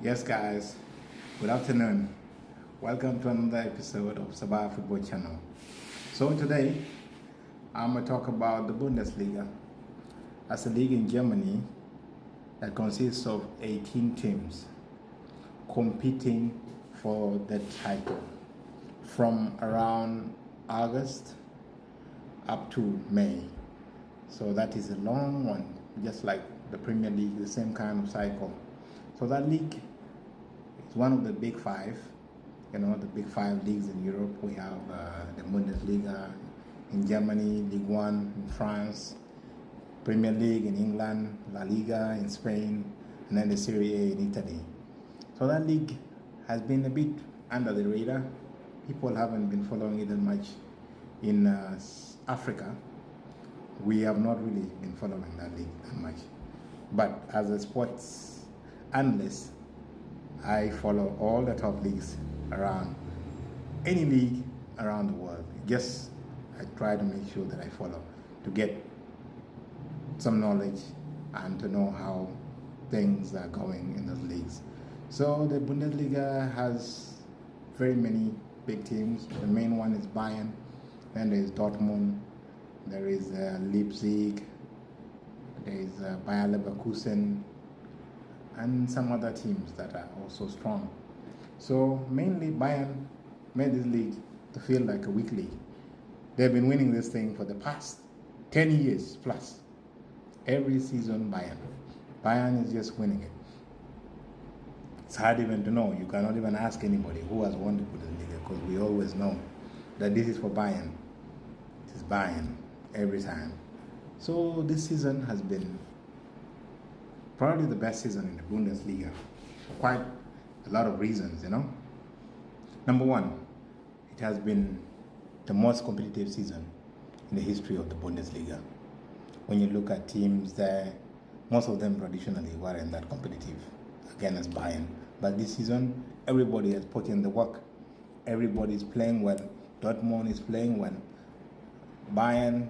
Yes, guys, good afternoon. Welcome to another episode of Sabah Football Channel. So, today I'm going to talk about the Bundesliga. That's a league in Germany that consists of 18 teams competing for the title from around August up to May. So, that is a long one, just like the Premier League, the same kind of cycle. So, that league is one of the big five, the big five leagues in Europe. We have the Bundesliga in Germany, Ligue 1 in France, Premier League in England, La Liga in Spain, and then the Serie A in Italy. So that league has been a bit under the radar. People haven't been following it that much. In Africa, we have not really been following that league that much. But as a sports analyst, I follow all the top leagues around any league around the world. Just I try to make sure that I follow to get some knowledge and to know how things are going in those leagues. So the Bundesliga has very many big teams. The main one is Bayern, then there is Dortmund, there is Leipzig, there is Bayer Leverkusen, and some other teams that are also strong. So mainly Bayern made this league to feel like a weak league. They've been winning this thing for the past 10 years plus. Every season Bayern is just winning it. It's hard even to know. You cannot even ask anybody who has won the Bundesliga because we always know that this is for Bayern. It is Bayern every time. So this season has been probably the best season in the Bundesliga for quite a lot of reasons, Number one, it has been the most competitive season in the history of the Bundesliga. When you look at teams there, most of them traditionally weren't that competitive, again as Bayern. But this season, everybody has put in the work. Everybody is playing well. Dortmund is playing well. Bayern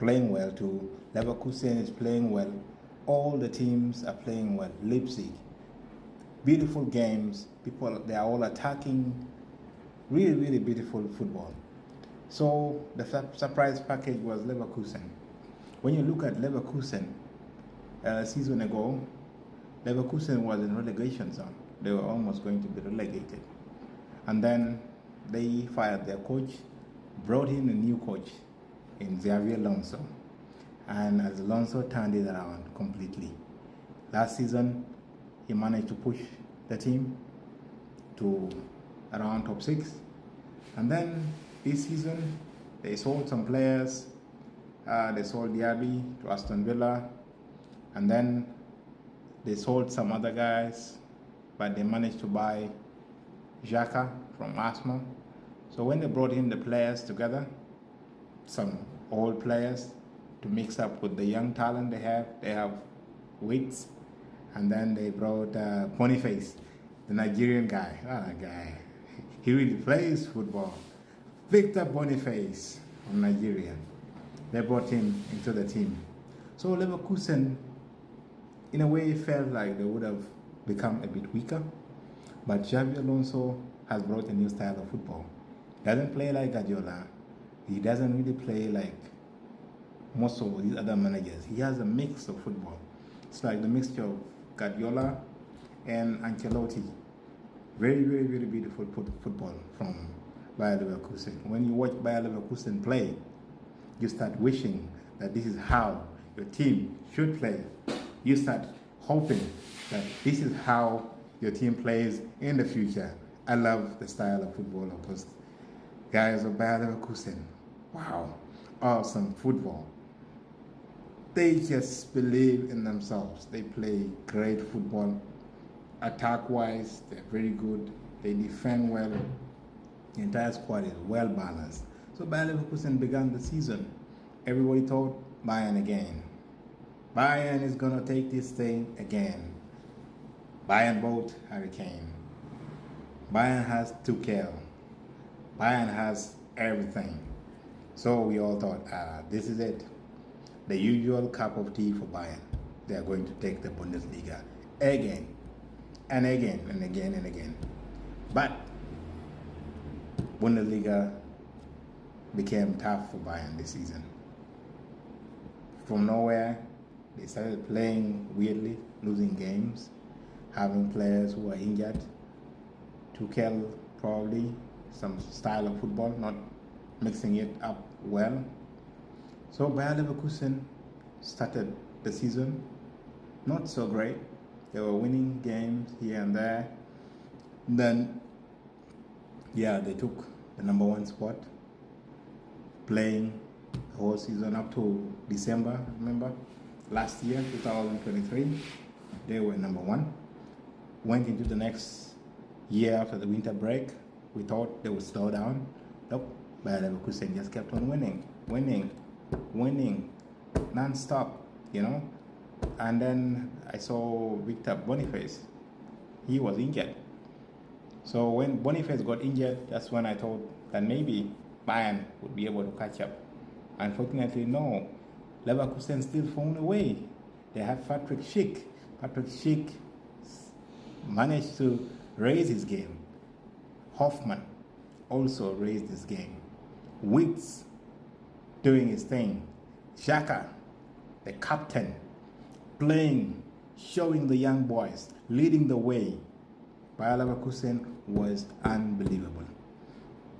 playing well too. Leverkusen is playing well. All the teams are playing well. Leipzig, beautiful games. People, they are all attacking. Really, really beautiful football. So the surprise package was Leverkusen. When you look at Leverkusen, a season ago, Leverkusen was in relegation zone. They were almost going to be relegated. And then they fired their coach, brought in a new coach in Xavier Alonso. And as Alonso turned it around completely. Last season, he managed to push the team to around top 6. And then this season, they sold some players. They sold Diaby to Aston Villa. And then they sold some other guys, but they managed to buy Xhaka from Arsenal. So when they brought in the players together, some old players, to mix up with the young talent they have Wits, and then they brought Boniface, the Nigerian guy. He really plays football. Victor Boniface from Nigeria. They brought him into the team. So Leverkusen, in a way, felt like they would have become a bit weaker, but Xabi Alonso has brought a new style of football. He doesn't play like Guardiola. He doesn't really play like most of these other managers. He has a mix of football. It's like the mixture of Guardiola and Ancelotti. Very, very, very beautiful football from Bayer Leverkusen. When you watch Bayer Leverkusen play, you start wishing that this is how your team should play. You start hoping that this is how your team plays in the future. I love the style of football of those guys of Bayer Leverkusen. Wow, awesome football. They just believe in themselves. They play great football. Attack-wise, they're very good. They defend well. The entire squad is well balanced. So Bayer Leverkusen began the season. Everybody thought Bayern again. Bayern is going to take this thing again. Bayern bought Harry Kane. Bayern has Tuchel. Bayern has everything. So we all thought, this is it. The usual cup of tea for Bayern. They are going to take the Bundesliga again. and again and again and again. But Bundesliga became tough for Bayern this season. From nowhere, they started playing weirdly, losing games, having players who are injured. Tuchel probably some style of football, not mixing it up well. So Bayer Leverkusen started the season not so great. They were winning games here and there. Then, they took the number one spot, playing the whole season up to December. Remember, last year, 2023, they were number one. Went into the next year after the winter break. We thought they would slow down. Nope. Bayer Leverkusen just kept on winning, non-stop, And then I saw Victor Boniface. He was injured. So when Boniface got injured, that's when I thought that maybe Bayern would be able to catch up. Unfortunately, no. Leverkusen still found a way. They had Patrick Schick. Patrick Schick managed to raise his game. Hoffman also raised his game. Witz doing his thing. Xhaka, the captain, playing, showing the young boys, leading the way. Bayer Leverkusen was unbelievable.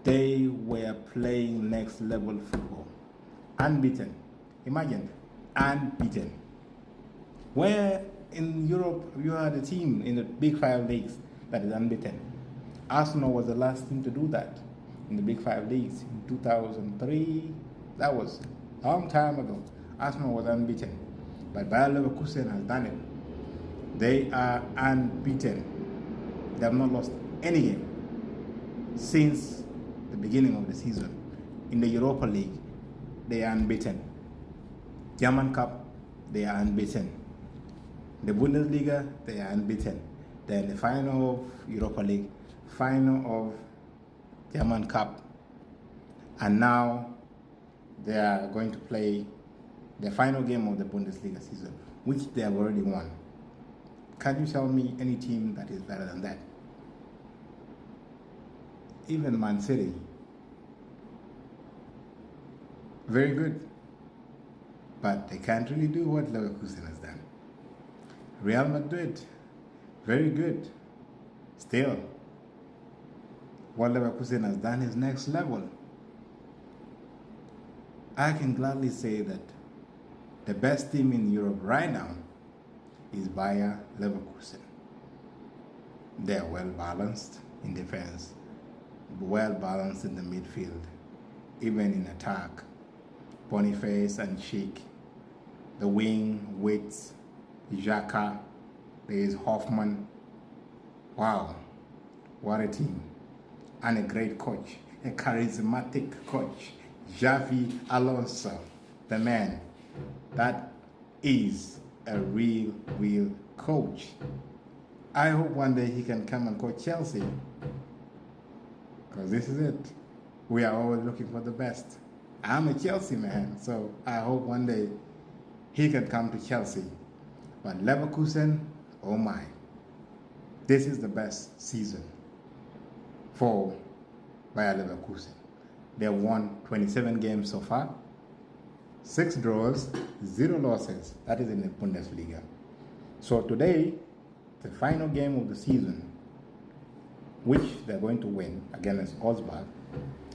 They were playing next level football. Unbeaten. Imagine, unbeaten. Where in Europe you are the team in the big five leagues that is unbeaten. Arsenal was the last team to do that in the big five leagues in 2003. That was a long time ago. Arsenal was unbeaten. But Bayer Leverkusen has done it. They are unbeaten. They have not lost any game since the beginning of the season. In the Europa League, they are unbeaten. German Cup, they are unbeaten. The Bundesliga, they are unbeaten. Then the final of Europa League, final of German Cup, and now they are going to play the final game of the Bundesliga season, which they have already won. Can you tell me any team that is better than that? Even Man City, very good, but they can't really do what Leverkusen has done. Real Madrid, very good, still. What Leverkusen has done is next level. I can gladly say that the best team in Europe right now is Bayer Leverkusen. They are well balanced in defense, well balanced in the midfield, even in attack. Boniface and Schick, the wing, Witz, Xhaka, there is Hoffman. Wow, what a team. And a great coach, a charismatic coach, Xavi Alonso, the man. That is a real coach. I hope one day he can come and coach Chelsea, because this is it. We are always looking for the best. I'm a Chelsea man, so I hope one day he can come to Chelsea. But Leverkusen, oh my, this is the best season for Bayer Leverkusen. They won 27 games so far, 6 draws, 0 losses. That is in the Bundesliga. So today, the final game of the season, which they're going to win against Augsburg.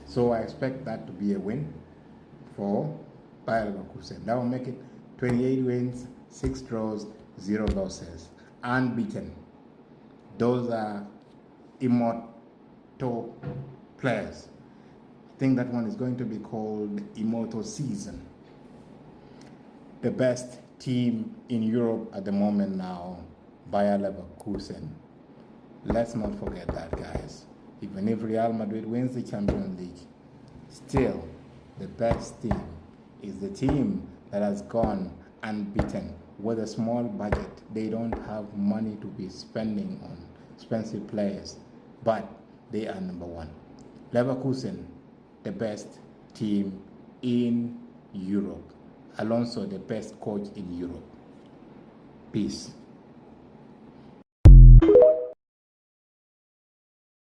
So I expect that to be a win for Bayer Leverkusen. That will make it 28 wins, 6 draws, 0 losses, unbeaten. Those are immortal players. I think that one is going to be called Immortal Season. The best team in Europe at the moment now, Bayer Leverkusen. Let's not forget that, guys. Even if Real Madrid wins the Champions League, still the best team is the team that has gone unbeaten with a small budget. They don't have money to be spending on expensive players, but they are number one. Leverkusen, the best team in Europe. Alonso, the best coach in Europe. Peace.